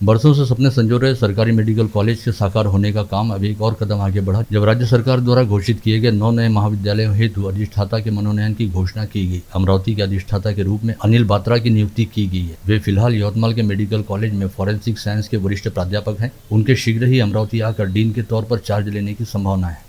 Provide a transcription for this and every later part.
बरसों से सपने संजो रहे सरकारी मेडिकल कॉलेज के साकार होने का काम अब एक और कदम आगे बढ़ा जब राज्य सरकार द्वारा घोषित किए गए 9 नए महाविद्यालयों हेतु अधिष्ठाता के मनोनयन की घोषणा की गई। अमरावती के अधिष्ठाता के रूप में अनिल बात्रा की नियुक्ति की गई है। वे फिलहाल यवतमाल के मेडिकल कॉलेज में फॉरेंसिक साइंस के वरिष्ठ प्राध्यापक हैं। उनके शीघ्र ही अमरावती आकर डीन के तौर पर चार्ज लेने की संभावना है।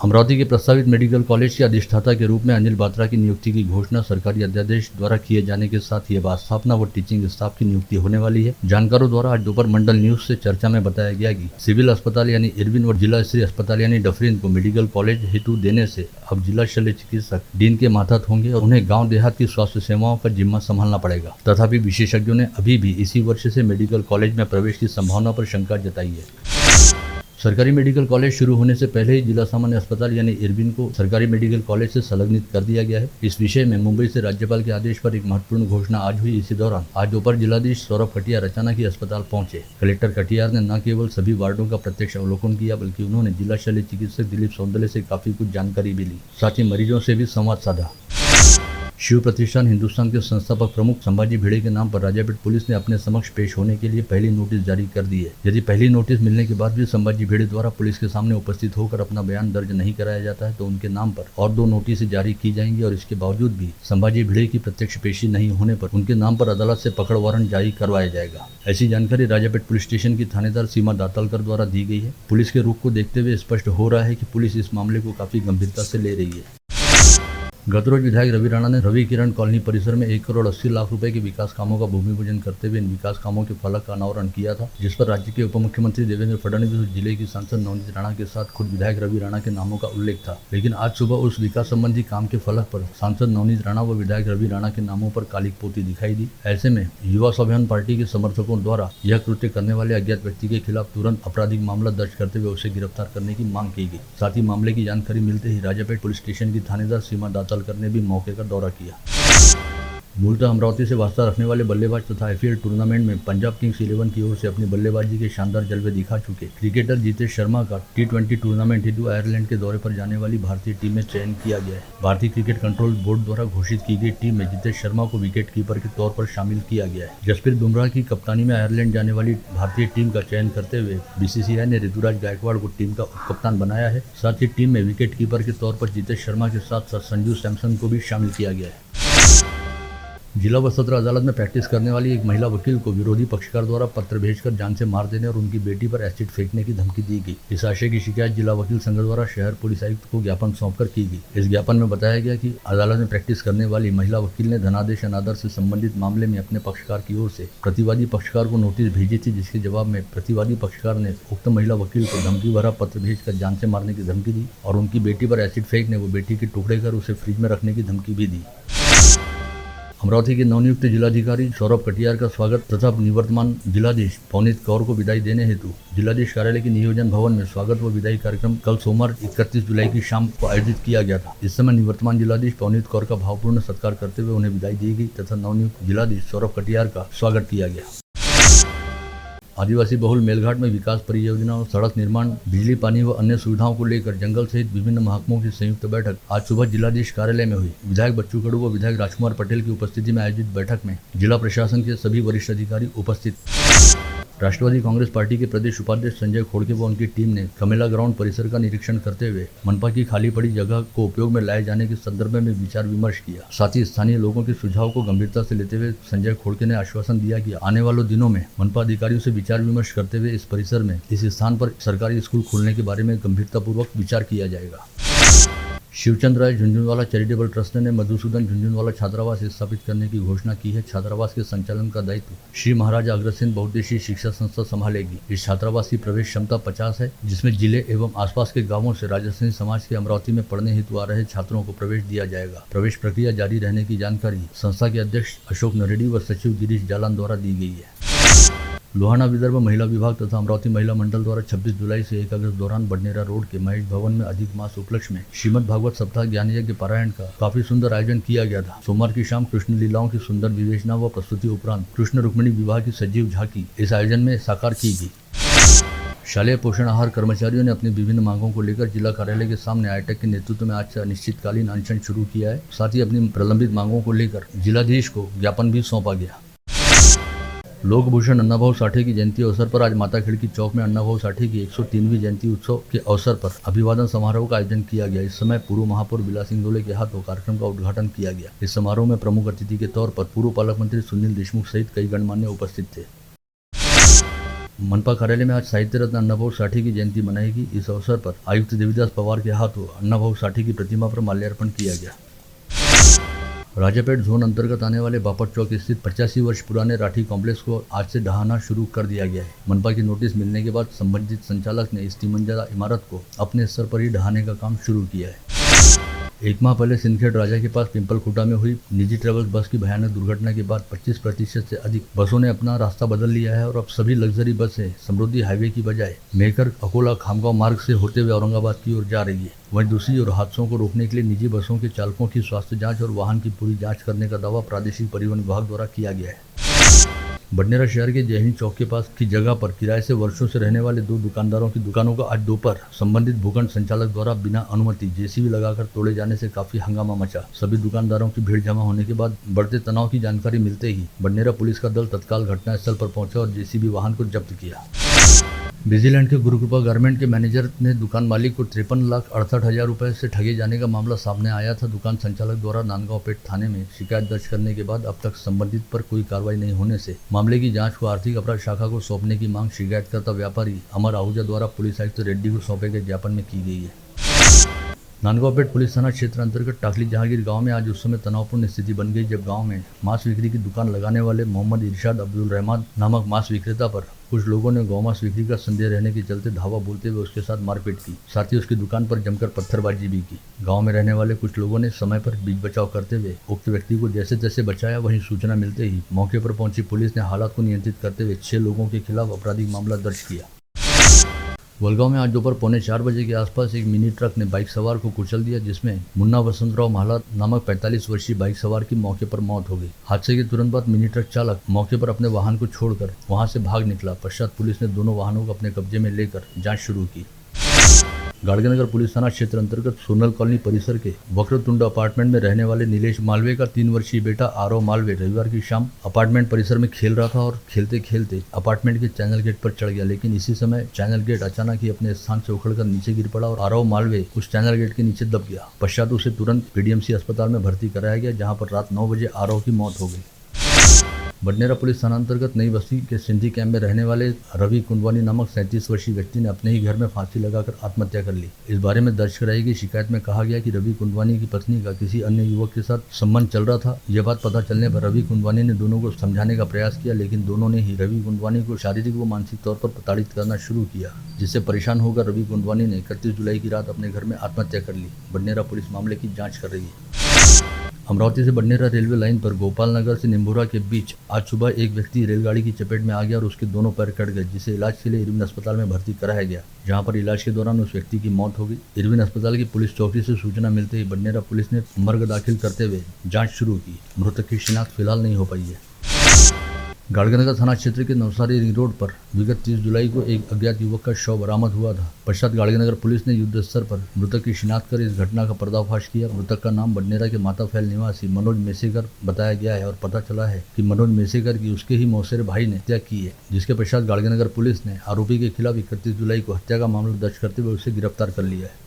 अमरावती के प्रस्तावित मेडिकल कॉलेज के अधिष्ठाता के रूप में अनिल बात्रा की नियुक्ति की घोषणा सरकारी अध्यादेश द्वारा किए जाने के साथ ही स्थापना व टीचिंग स्टाफ की नियुक्ति होने वाली है। जानकारों द्वारा आज दोपहर मंडल न्यूज से चर्चा में बताया गया कि सिविल अस्पताल यानी इरविन व जिला स्तरीय अस्पताल यानी डफरीन को मेडिकल कॉलेज हेतु देने से अब जिला शल्य चिकित्सक डीन के मातहत होंगे और उन्हें गाँव देहात की स्वास्थ्य सेवाओं का जिम्मा संभालना पड़ेगा। तथापि विशेषज्ञों ने अभी भी इसी वर्ष से मेडिकल कॉलेज में प्रवेश की संभावना पर शंका जताई है। सरकारी मेडिकल कॉलेज शुरू होने से पहले ही जिला सामान्य अस्पताल यानी इरविन को सरकारी मेडिकल कॉलेज से संलग्नित कर दिया गया है। इस विषय में मुंबई से राज्यपाल के आदेश पर एक महत्वपूर्ण घोषणा आज हुई। इसी दौरान आज दोपहर जिलाधीश सौरभ कटियार अचानक ही अस्पताल पहुंचे। कलेक्टर कटियार ने न केवल सभी वार्डों का प्रत्यक्ष अवलोकन किया बल्कि उन्होंने जिला शल्य चिकित्सक दिलीप सौंदले से काफी कुछ जानकारी भी ली, साथ ही मरीजों से भी संवाद साधा। शिव प्रतिष्ठान हिंदुस्तान के संस्थापक प्रमुख संभाजी भिड़े के नाम पर राजापेट पुलिस ने अपने समक्ष पेश होने के लिए पहली नोटिस जारी कर दी है। यदि पहली नोटिस मिलने के बाद भी संभाजी भिड़े द्वारा पुलिस के सामने उपस्थित होकर अपना बयान दर्ज नहीं कराया जाता है तो उनके नाम पर और 2 नोटिस जारी की जाएंगी और इसके बावजूद भी संभाजी भिड़े की प्रत्यक्ष पेशी नहीं होने पर उनके नाम पर अदालत से पकड़ वारंट जारी करवाया जाएगा। ऐसी जानकारी राजापेट पुलिस स्टेशन की थानेदार सीमा दातलकर द्वारा दी गई है। पुलिस के रुख को देखते हुए स्पष्ट हो रहा है कि पुलिस इस मामले को काफी गंभीरता से ले रही है। गत रोज विधायक रवि राणा ने रवि किरण कॉलोनी परिसर में 1 करोड़ 80 लाख रुपए के विकास कामों का भूमि पूजन करते हुए इन विकास कामों के फलक का अनावरण किया था, जिस पर राज्य के उप मुख्यमंत्री देवेंद्र फडणवीस और जिले की सांसद नवनीत राणा के साथ खुद विधायक रवि राणा के नामों का उल्लेख था। लेकिन आज सुबह उस विकास संबंधी काम के फलक पर सांसद नवनीत राणा व विधायक रवि राणा के नामों पर कालिक पोती दिखाई दी। ऐसे में युवा स्वाभिमान पार्टी के समर्थकों द्वारा यह कृत्य करने वाले अज्ञात व्यक्ति के खिलाफ तुरंत आपराधिक मामला दर्ज करते हुए उसे गिरफ्तार करने की मांग की गई। साथ ही मामले की जानकारी मिलते ही राजापेट पुलिस स्टेशन की थानेदार सीमा दातलकर ने भी मौके का दौरा किया। मूलतः अमरावती से वास्ता रखने वाले बल्लेबाज तथा आईपीएल टूर्नामेंट में पंजाब किंग्स 11 की ओर से अपनी बल्लेबाजी के शानदार जलवे दिखा चुके क्रिकेटर जितेश शर्मा का T20 टूर्नामेंट हेतु आयरलैंड के दौरे पर जाने वाली भारतीय टीम में चयन किया गया है। भारतीय क्रिकेट कंट्रोल बोर्ड द्वारा घोषित की गई टीम में जितेश शर्मा को विकेट कीपर के तौर पर शामिल किया गया है। जसप्रीत बुमराह की कप्तानी में आयरलैंड जाने वाली भारतीय टीम का चयन करते हुए बीसीसीआई ने ऋतुराज गायकवाड़ को टीम का कप्तान बनाया है। साथ ही टीम में विकेट कीपर के तौर पर जितेश शर्मा के साथ संजू सैमसन को भी शामिल किया गया है। जिला व सत्र अदालत में प्रैक्टिस करने वाली एक महिला वकील को विरोधी पक्षकार द्वारा पत्र भेजकर जान से मार देने और उनकी बेटी पर एसिड फेंकने की धमकी दी गई। इस आशय की शिकायत जिला वकील संघ द्वारा शहर पुलिस आयुक्त को ज्ञापन सौंपकर की गई। इस ज्ञापन में बताया गया कि अदालत में प्रैक्टिस करने वाली महिला वकील ने धनादेश अनादर से संबंधित मामले में अपने पक्षकार की ओर से प्रतिवादी पक्षकार को नोटिस भेजी थी, जिसके जवाब में प्रतिवादी पक्षकार ने उक्त महिला वकील को धमकी भरा पत्र भेजकर जान से मारने की धमकी दी और उनकी बेटी पर एसिड फेंकने व बेटी के टुकड़े कर उसे फ्रिज में रखने की धमकी भी दी। अमरावती के नवनियुक्त जिलाधिकारी सौरभ कटियार का स्वागत तथा निवर्तमान जिलाधीश पवनीत कौर को विदाई देने हेतु जिलाधीश कार्यालय के नियोजन भवन में स्वागत व विदाई कार्यक्रम कल सोमवार 31 जुलाई की शाम को आयोजित किया गया था। इस समय निवर्तमान जिलाधीश पवनीत कौर का भावपूर्ण सत्कार करते हुए उन्हें विदाई दी गई तथा नवनियुक्त जिलाधीश सौरभ कटियार का स्वागत किया गया। आदिवासी बहुल मेलघाट में विकास परियोजनाओं, सड़क निर्माण, बिजली, पानी व अन्य सुविधाओं को लेकर जंगल सहित विभिन्न महकमों की संयुक्त बैठक आज सुबह जिलाधीश कार्यालय में हुई। विधायक बच्चू कडू व विधायक राजकुमार पटेल की उपस्थिति में आयोजित बैठक में जिला प्रशासन के सभी वरिष्ठ अधिकारी उपस्थित। राष्ट्रवादी कांग्रेस पार्टी के प्रदेश उपाध्यक्ष संजय खोड़के व उनकी टीम ने कमेला ग्राउंड परिसर का निरीक्षण करते हुए मनपा की खाली पड़ी जगह को उपयोग में लाए जाने के संदर्भ में विचार विमर्श किया। साथ ही स्थानीय लोगों के सुझाव को गंभीरता से लेते हुए संजय खोड़के ने आश्वासन दिया कि आने वाले दिनों में मनपा अधिकारियों से विचार विमर्श करते हुए इस परिसर में इस स्थान पर सरकारी स्कूल खोलने के बारे में गंभीरतापूर्वक विचार किया जाएगा। शिवचंद राय झुंझुनवाला चैरिटेबल ट्रस्ट ने मधुसूदन झुंझुनवाला छात्रावास स्थापित करने की घोषणा की है। छात्रावास के संचालन का दायित्व श्री महाराजा अग्रसेन बहुउद्देशीय शिक्षा संस्था संभालेगी। इस छात्रावास की प्रवेश क्षमता 50 है, जिसमें जिले एवं आसपास के गांवों से राजस्थानी समाज के अमरावती में पढ़ने हेतु आ रहे छात्रों को प्रवेश दिया जाएगा। प्रवेश प्रक्रिया जारी रहने की जानकारी संस्था के अध्यक्ष अशोक नरेडी व सचिव गिरीश जालान द्वारा दी गई है। लोहाना विदर्भ महिला विभाग तथा अमरावती महिला मंडल द्वारा 26 जुलाई से 1 अगस्त दौरान बडनेरा रोड के महेश भवन में अधिक मास उपलक्ष्य में श्रीमद् भागवत सप्ताह ज्ञान यज्ञ पारायण का काफी सुंदर आयोजन किया गया था। सोमवार की शाम कृष्ण लीलाओं की सुंदर विवेचना व प्रस्तुति उपरांत कृष्ण रुक्मिणी विवाह की सजीव झांकी इस आयोजन में साकार की गई। शालेय पोषण आहार कर्मचारियों ने अपनी विभिन्न मांगों को लेकर जिला कार्यालय के सामने आईटेक के नेतृत्व में आज से अनिश्चितकालीन अनशन शुरू किया है। साथ ही अपनी प्रलंबित मांगों को लेकर जिलाधीश को ज्ञापन भी सौंपा गया। लोकभूषण अन्नाभाऊ साठे की जयंती अवसर पर आज माता खिड़की चौक में अन्नाभाऊ साठे की 103वीं जयंती उत्सव के अवसर पर अभिवादन समारोह का आयोजन किया गया। इस समय पूर्व महापौर बिलास इंदौले के हाथों कार्यक्रम का उद्घाटन किया गया। इस समारोह में प्रमुख अतिथि के तौर पर पूर्व पालक मंत्री सुनील देशमुख सहित कई गणमान्य उपस्थित थे। मनपा कार्यालय में आज साहित्य रत्न अन्नाभाऊ साठे की जयंती मनाएगी। इस अवसर पर आयुक्त देवीदास पवार के हाथों अन्नाभाऊ साठे की प्रतिमा पर माल्यार्पण किया गया। राजापेट जोन अंतर्गत आने वाले बापट चौक स्थित 85 वर्ष पुराने राठी कॉम्प्लेक्स को आज से ढहाना शुरू कर दिया गया है। मनपा की नोटिस मिलने के बाद संबंधित संचालक ने इस 3 मंजिला इमारत को अपने स्तर पर ही ढहाने का काम शुरू किया है। एक माह पहले सिंदखेड़ राजा के पास पिंपल खुटा में हुई निजी ट्रेवल्स बस की भयानक दुर्घटना के बाद 25% से अधिक बसों ने अपना रास्ता बदल लिया है और अब सभी लग्जरी बसें समृद्धि हाईवे की बजाय मेहकर अकोला खामगांव मार्ग से होते हुए औरंगाबाद की ओर जा रही है। वहीं दूसरी ओर हादसों को रोकने के लिए निजी बसों के चालकों की स्वास्थ्य जांच और वाहन की पूरी जांच करने का दावा प्रादेशिक परिवहन विभाग द्वारा किया गया है। बडनेरा शहर के जय हिंद चौक के पास की जगह पर किराए से वर्षों से रहने वाले 2 दुकानदारों की दुकानों का आज दोपहर संबंधित भूखंड संचालक द्वारा बिना अनुमति जेसीबी लगाकर तोड़े जाने से काफी हंगामा मचा। सभी दुकानदारों की भीड़ जमा होने के बाद बढ़ते तनाव की जानकारी मिलते ही बडनेरा पुलिस का दल तत्काल घटनास्थल पर पहुंचा और जेसीबी वाहन को जब्त किया। विजिलैंड के गुरुकृपा गारमेंट के मैनेजर ने दुकान मालिक को 53,68,000 रुपए से ठगे जाने का मामला सामने आया था। दुकान संचालक द्वारा नांदगांवपेट थाने में शिकायत दर्ज करने के बाद अब तक संबंधित पर कोई कार्रवाई नहीं होने से मामले की जांच को आर्थिक अपराध शाखा को सौंपने की मांग शिकायतकर्ता व्यापारी अमर आहूजा द्वारा पुलिस आयुक्त रेड्डी को सौंपे गए ज्ञापन में की गई है। नांदगांवपेट पुलिस थाना क्षेत्र अंतर्गत टाकली जहांगीर गांव में आज उस समय तनावपूर्ण स्थिति बन गई जब गांव में मांस बिक्री की दुकान लगाने वाले मोहम्मद इरशाद अब्दुल रहमान नामक मांस विक्रेता पर कुछ लोगों ने गौमांस बिक्री का संदेह रहने के चलते धावा बोलते हुए उसके साथ मारपीट की, साथ ही उसकी दुकान पर जमकर पत्थरबाजी भी की। गांव में रहने वाले कुछ लोगों ने समय पर बीच बचाव करते हुए उक्त व्यक्ति को जैसे तैसे बचाया। वहीं सूचना मिलते ही मौके पर पहुंची पुलिस ने हालात को नियंत्रित करते हुए 6 लोगों के खिलाफ आपराधिक मामला दर्ज किया। वलगांव में आज दोपहर 4:45 बजे के आसपास एक मिनी ट्रक ने बाइक सवार को कुचल दिया, जिसमें मुन्ना वसंतराव महला नामक 45 वर्षीय बाइक सवार की मौके पर मौत हो गई। हादसे के तुरंत बाद मिनी ट्रक चालक मौके पर अपने वाहन को छोड़कर वहां से भाग निकला। पश्चात पुलिस ने दोनों वाहनों को अपने कब्जे में लेकर जांच शुरू की। गाड़गेनगर पुलिस थाना क्षेत्र अंतर्गत सोनल कॉलोनी परिसर के वक्रतुंड अपार्टमेंट में रहने वाले नीलेश मालवे का 3 वर्षीय बेटा आरव मालवे रविवार की शाम अपार्टमेंट परिसर में खेल रहा था और खेलते खेलते अपार्टमेंट के चैनल गेट पर चढ़ गया, लेकिन इसी समय चैनल गेट अचानक ही अपने स्थान से उखड़कर नीचे गिर पड़ा और आरव मालवे उस चैनल गेट के नीचे दब गया। पश्चात उसे तुरंत पीडीएमसी अस्पताल में भर्ती कराया गया, जहाँ पर रात 9 बजे आरव की मौत हो गई। बडनेरा पुलिस थाना अंतर्गत नई बस्ती के सिंधी कैंप में रहने वाले रवि कुंडवानी नामक 37 वर्षीय व्यक्ति ने अपने ही घर में फांसी लगाकर आत्महत्या कर ली। इस बारे में दर्ज कराई गई शिकायत में कहा गया कि रवि कुंडवानी की पत्नी का किसी अन्य युवक के साथ संबंध चल रहा था। यह बात पता चलने पर रवि कुंडवानी ने दोनों को समझाने का प्रयास किया, लेकिन दोनों ने ही रवि कुंडवानी को शारीरिक व मानसिक तौर पर प्रताड़ित करना शुरू किया, जिससे परेशान होकर रवि कुंडवानी ने 31 जुलाई की रात अपने घर में आत्महत्या कर ली। बडनेरा पुलिस मामले की जाँच कर रही है। अमरावती से बडनेरा रेलवे लाइन पर गोपाल नगर से निम्बूरा के बीच आज सुबह एक व्यक्ति रेलगाड़ी की चपेट में आ गया और उसके दोनों पैर कट गए, जिसे इलाज के लिए इरविन अस्पताल में भर्ती कराया गया, जहां पर इलाज के दौरान उस व्यक्ति की मौत हो गई। इरविन अस्पताल की पुलिस चौकी से सूचना मिलते ही बडनेरा पुलिस ने मर्ग दाखिल करते हुए जाँच शुरू की। मृतक की शिनाख्त फिलहाल नहीं हो पाई है। गाड़गेनगर थाना क्षेत्र के नवसारी रिंग रोड पर विगत 30 जुलाई को एक अज्ञात युवक का शव बरामद हुआ था। पश्चात गाड़गेनगर पुलिस ने युद्ध स्तर पर मृतक की शिनाख्त कर इस घटना का पर्दाफाश किया। मृतक का नाम बडनेरा के माताफैल निवासी मनोज मेसेकर बताया गया है और पता चला है कि मनोज मेसेकर की उसके ही मौसेरे भाई ने हत्या की है, जिसके पश्चात गाड़गेनगर पुलिस ने आरोपी के खिलाफ 31 जुलाई को हत्या का मामला दर्ज करते हुए उसे गिरफ्तार कर लिया है।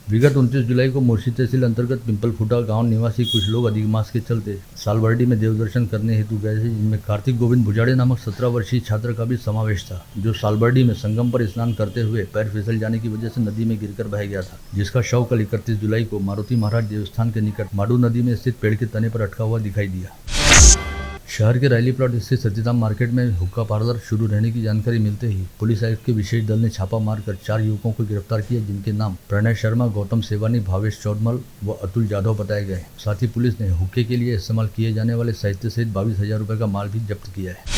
विगत 29 जुलाई को मोर्शी तहसील अंतर्गत पिंपल खुटा गांव निवासी कुछ लोग अधिक मास के चलते सालबर्डी में देवदर्शन करने हेतु गए थे, जिनमें कार्तिक गोविंद भुजाड़े नामक 17 वर्षीय छात्र का भी समावेश था, जो सालबर्डी में संगम पर स्नान करते हुए पैर फिसल जाने की वजह से नदी में गिरकर बह गया था, जिसका शव कल 31 जुलाई को मारुति महाराज देवस्थान के निकट माडू नदी में स्थित पेड़ के तने पर अटका हुआ दिखाई दिया। शहर के रैली प्लॉट स्थित सतीधाम मार्केट में हुक्का पार्लर शुरू रहने की जानकारी मिलते ही पुलिस आयुक्त के विशेष दल ने छापा मारकर 4 युवकों को गिरफ्तार किया, जिनके नाम प्रणय शर्मा, गौतम सेवानी, भावेश चौडमल व अतुल जाधव बताए गए। साथ ही पुलिस ने हुक्के के लिए इस्तेमाल किए जाने वाले साहित्य सहित 22,000 रुपए का माल भी जब्त किया है।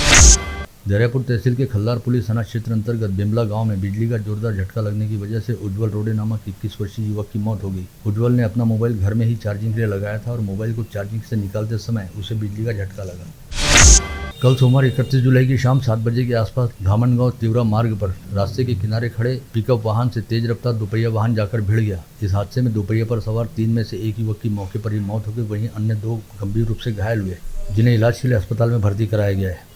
दरियापुर तहसील के खल्लार पुलिस थाना क्षेत्र अंतर्गत बिमला गांव में बिजली का जोरदार झटका लगने की वजह से उज्जवल रोडे नामक 21 वर्षीय युवक की मौत हो गई। उज्जवल ने अपना मोबाइल घर में ही चार्जिंग के लिए लगाया था और मोबाइल को चार्जिंग से निकालते समय उसे बिजली का झटका लगा। कल सोमवार 31 जुलाई की शाम 7 बजे के आसपास धामनगांव तिवरा मार्ग पर रास्ते के किनारे खड़े पिकअप वाहन से तेज रफ्तार दोपहिया वाहन जाकर भिड़ गया। इस हादसे में दोपहिया पर सवार 3 में से एक युवक की मौके पर ही मौत हो गई, वहीं अन्य 2 गंभीर रूप से घायल हुए, जिन्हें इलाज के लिए अस्पताल में भर्ती कराया गया है।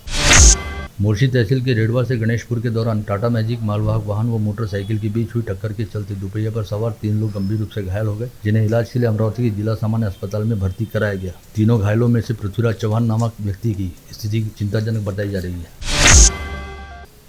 मोर्शी तहसील के रेडवा से गणेशपुर के दौरान टाटा मैजिक मालवाहक वाहन व मोटरसाइकिल के बीच हुई टक्कर के चलते दुपहिया पर सवार 3 लोग गंभीर रूप से घायल हो गए, जिन्हें इलाज के लिए अमरावती के जिला सामान्य अस्पताल में भर्ती कराया गया। तीनों घायलों में से पृथ्वीराज चौहान नामक व्यक्ति की स्थिति चिंताजनक बताई जा रही है।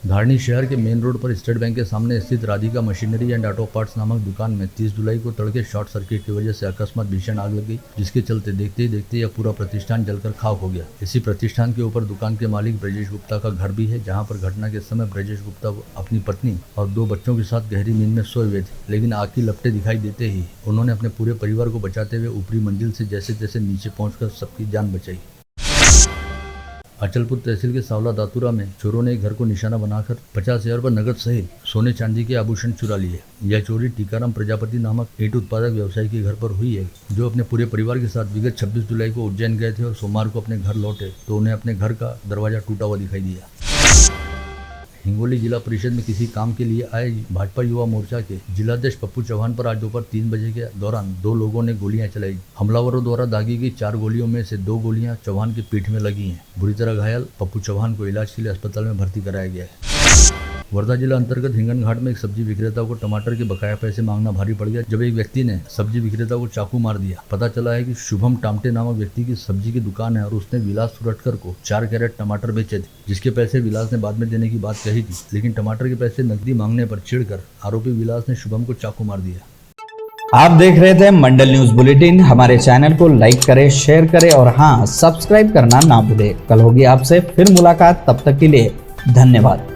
धारणी शहर के मेन रोड पर स्टेट बैंक के सामने स्थित Radhika machinery and auto parts नामक दुकान में 30 जुलाई को तड़के शॉर्ट सर्किट की वजह से अकस्मात भीषण आग लग गई, जिसके चलते देखते ही देखते यह पूरा प्रतिष्ठान जलकर खाक हो गया। इसी प्रतिष्ठान के ऊपर दुकान के मालिक ब्रजेश गुप्ता का घर भी है, जहां पर घटना के समय ब्रजेश गुप्ता अपनी पत्नी और 2 बच्चों के साथ गहरी नींद में सोए हुए थे, लेकिन आग की लपटें दिखाई देते ही उन्होंने अपने पूरे परिवार को बचाते हुए ऊपरी मंजिल से जैसे तैसे नीचे पहुंचकर सबकी जान बचाई। अचलपुर तहसील के सावला दातुरा में चोरों ने एक घर को निशाना बनाकर 50,000 रुपये नगद सहित सोने चांदी के आभूषण चुरा लिए। यह चोरी टीकाराम प्रजापति नामक ईंट उत्पादक व्यवसायी के घर पर हुई है, जो अपने पूरे परिवार के साथ विगत 26 जुलाई को उज्जैन गए थे और सोमवार को अपने घर लौटे तो उन्हें अपने घर का दरवाजा टूटा हुआ दिखाई दिया। हिंगोली जिला परिषद में किसी काम के लिए आए भाजपा युवा मोर्चा के जिलाध्यक्ष पप्पू चौहान पर आज दोपहर 3 बजे के दौरान 2 लोगों ने गोलियां चलाई। हमलावरों द्वारा दागी गई 4 गोलियों में से 2 गोलियां चौहान के पीठ में लगी हैं। बुरी तरह घायल पप्पू चौहान को इलाज के लिए अस्पताल में भर्ती कराया गया है। वर्धा जिला अंतर्गत हिंगन घाट में एक सब्जी विक्रेता को टमाटर के बकाया पैसे मांगना भारी पड़ गया, जब एक व्यक्ति ने सब्जी विक्रेता को चाकू मार दिया। पता चला है कि शुभम टामटे नामक व्यक्ति की सब्जी की दुकान है और उसने विलास सुरटकर को 4 कैरेट टमाटर बेचे थे, जिसके पैसे विलास ने बाद में देने की बात कही थी, लेकिन टमाटर के पैसे नकदी मांगने पर चिढ़कर आरोपी विलास ने शुभम को चाकू मार दिया। आप देख रहे थे मंडल न्यूज बुलेटिन। हमारे चैनल को लाइक करें, शेयर करें और हाँ, सब्सक्राइब करना ना भूलें। कल होगी आपसे फिर मुलाकात, तब तक के लिए धन्यवाद।